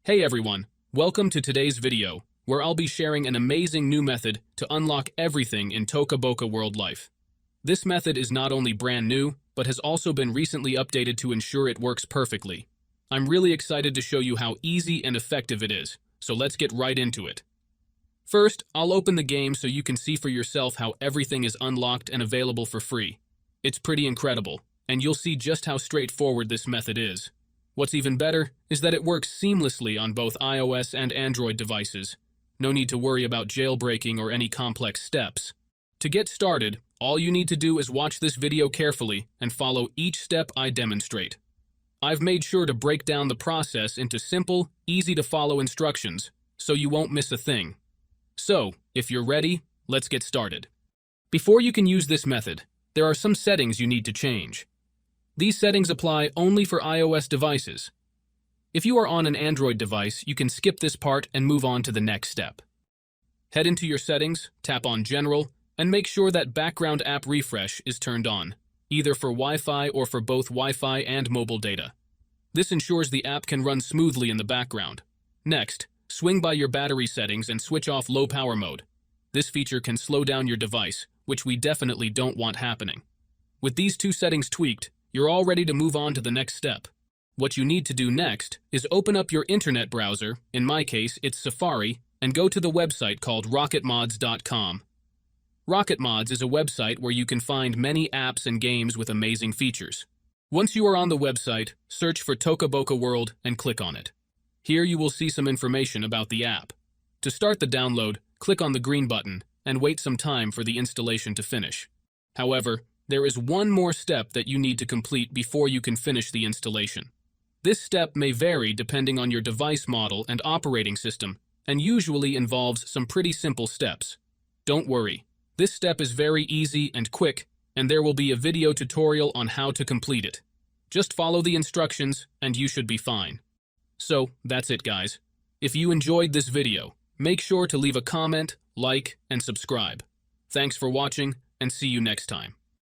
Hey everyone, welcome to today's video, where I'll be sharing an amazing new method to unlock everything in Toca World Life. This method is not only brand new, but has also been recently updated to ensure it works perfectly. I'm really excited to show you how easy and effective it is, so let's get right into it. First, I'll open the game so you can see for yourself how everything is unlocked and available for free. It's pretty incredible, and you'll see just how straightforward this method is. What's even better is that it works seamlessly on both iOS and Android devices. No need to worry about jailbreaking or any complex steps. To get started, all you need to do is watch this video carefully and follow each step I demonstrate. I've made sure to break down the process into simple, easy-to-follow instructions, so you won't miss a thing. So, if you're ready, let's get started. Before you can use this method, there are some settings you need to change. These settings apply only for iOS devices. If you are on an Android device, you can skip this part and move on to the next step. Head into your settings, tap on General, and make sure that background app refresh is turned on, either for Wi-Fi or for both Wi-Fi and mobile data. This ensures the app can run smoothly in the background. Next, swing by your battery settings and switch off low power mode. This feature can slow down your device, which we definitely don't want happening. With these two settings tweaked, you're all ready to move on to the next step. What you need to do next is open up your internet browser, in my case it's Safari, and go to the website called rocketmods.com. Rocketmods is a website where you can find many apps and games with amazing features. Once you are on the website, search for Toca World and click on it. Here you will see some information about the app. To start the download, click on the green button and wait some time for the installation to finish. However, there is one more step that you need to complete before you can finish the installation. This step may vary depending on your device model and operating system, and usually involves some pretty simple steps. Don't worry, this step is very easy and quick, and there will be a video tutorial on how to complete it. Just follow the instructions and you should be fine. So, that's it guys. If you enjoyed this video, make sure to leave a comment, like, and subscribe. Thanks for watching, and see you next time.